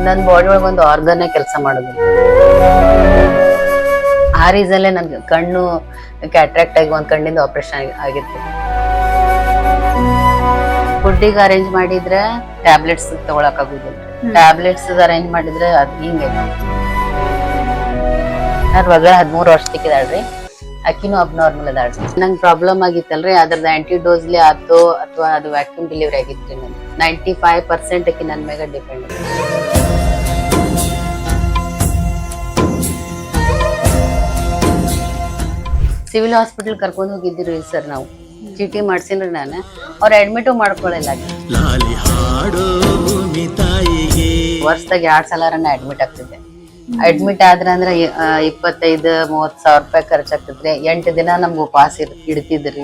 ನನ್ ಬಾಡಿ ಒಳಗೆ ಒಂದು ಆರ್ಗನ್ನೇ ಕೆಲಸ ಮಾಡೋದು. ಆ ರೀಸನ್ಲೇ ನನ್ ಕಣ್ಣು ಕ್ಯಾಟ್ರಾಕ್ಟ್ ಆಗಿ ಒಂದ್ ಕಣ್ಣಿಂದ ಆಪರೇಷನ್ ಆಗಿತ್ತು. ಫುಡ್ಡಿಗೆ ಅರೇಂಜ್ ಮಾಡಿದ್ರೆ ಟ್ಯಾಬ್ಲೆಟ್ಸ್ ತಗೊಳಕ್ ಆಗುದಿಲ್ಲ. ಟ್ಯಾಬ್ಲೆಟ್ಸ್ ಅರೇಂಜ್ ಮಾಡಿದ್ರೆ ಅದ್ ಹಿಂಗೆ. ನನ್ ಮಗ 13 ವರ್ಷಕ್ಕಿದಾಳ್ರಿ, ಅಕ್ಕಿನೂ ಅಬ್ನಾರ್ಮಲ್ ಅದಾಳ್ರಿ. ನಂಗೆ ಪ್ರಾಬ್ಲಮ್ ಆಗಿತ್ತಲ್ರಿ, ಅದ್ರದ್ದು ಆಂಟಿಡೋಸ್ಲಿ ಆಯ್ತು ಅಥವಾ ಅದು ವ್ಯಾಕ್ಯೂಮ್ ಡೆಲಿವರಿ ಆಗಿತ್ರಿ. ನನ್ 95% ಅಕ್ಕಿ ನನ್ ಮ್ಯಾಗ ಡಿಪೆಂಡ್. ಸಿವಿಲ್ ಹಾಸ್ಪಿಟಲ್ ಕರ್ಕೊಂಡು ಹೋಗಿದ್ದೀರಿ ಸರ್ ನಾವು. ಚೀಟಿ ಮಾಡ್ಸಿನ್ರಿ ನಾನು. ಅವ್ರು ಅಡ್ಮಿಟು ಮಾಡ್ಕೊಳ್ಳಿಲ್ಲ. ವರ್ಷದಾಗ 2 ಸಲ ಅಡ್ಮಿಟ್ ಆಗ್ತಿದ್ದೆ. ಅಡ್ಮಿಟ್ ಆದ್ರ ಅಂದ್ರೆ 25-30 ಸಾವಿರ ರೂಪಾಯಿ ಖರ್ಚಾಗ್ತಿದ್ರಿ. 8 ದಿನ ನಮ್ಗೆ ಉಪವಾಸ ಇಡ್ತಿದ್ರಿ.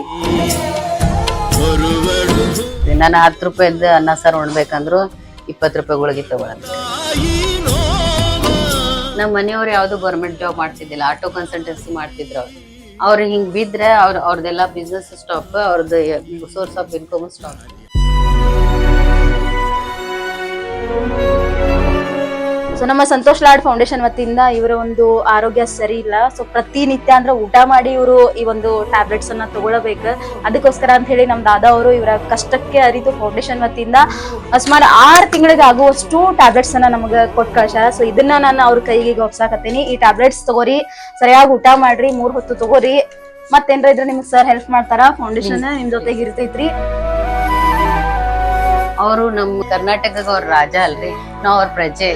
ನಾನು 10 ರೂಪಾಯಿದ ಅನ್ನ ಸಾರು ಉಣ್ಬೇಕಂದ್ರು 20 ರೂಪಾಯಿ ಗುಳಿಗೆ ತಗೊಳಕ್. ನಮ್ಮ ಮನೆಯವ್ರು ಯಾವ್ದು ಗೌರ್ಮೆಂಟ್ ಜಾಬ್ ಮಾಡ್ತಿದ್ದಿಲ್ಲ, ಆಟೋ ಕನ್ಸಲ್ಟೆನ್ಸಿ ಮಾಡ್ತಿದ್ರು. ಅವ್ರು ಹಿಂಗ್ ಬಿದ್ರೆ ಅವ್ರದ್ದೆಲ್ಲ ಬಿಸ್ನೆಸ್ ಸ್ಟಾಪ್, ಅವ್ರದ್ದು source of income stop. So ನಮ್ಮ ಸಂತೋಷ್ ಲಾಡ್ ಫೌಂಡೇಶನ್ ವತಿಯಿಂದ ಇವರ ಒಂದು ಆರೋಗ್ಯ ಸರಿ ಇಲ್ಲ. ಸೊ ಪ್ರತಿನಿತ್ಯ ಅಂದ್ರೆ ಊಟ ಮಾಡಿ ಇವರು ಈ ಒಂದು ಟ್ಯಾಬ್ಲೆಟ್ಸ್ ಅನ್ನ ತಗೊಳ್ಬೇಕು. ಅದಕ್ಕೋಸ್ಕರ ಅಂತ ಹೇಳಿ ನಮ್ ದಾದಾ ಅವರು ಇವರ ಕಷ್ಟಕ್ಕೆ ಅರಿತು ಫೌಂಡೇಶನ್ ವತಿಯಿಂದ ಸುಮಾರು 6 ತಿಂಗಳಿಗೆ ಆಗುವಷ್ಟು ಟ್ಯಾಬ್ಲೆಟ್ಸ್ ಅನ್ನ ನಮಗ ಕೊಟ್ಟು ಕಳ್ಸ್ಯಾರ. ಸೊ ಇದನ್ನ ನಾನು ಅವ್ರ ಕೈಗೆ ಒಪ್ಸಾಕತ್ತೀನಿ. ಈ ಟ್ಯಾಬ್ಲೆಟ್ಸ್ ತಗೋರಿ, ಸರಿಯಾಗಿ ಊಟ ಮಾಡ್ರಿ, 3 ಹೊತ್ತು ತಗೋರಿ. ಮತ್ತೇನ್ರ ಇದ್ರೆ ನಿಮ್ಗೆ ಸರ್ ಹೆಲ್ಪ್ ಮಾಡ್ತಾರ. ಫೌಂಡೇಶನ್ ನಿಮ್ ಜೊತೆಗೆ ಇರ್ತೈತ್ರಿ. ಅವರು ನಮ್ಮ ಕರ್ನಾಟಕಕ್ಕೆ ಅವ್ರ ರಾಜ ಅಲ್ರಿ, ನಾವ್ ಅವ್ರ ಪ್ರಜೆ.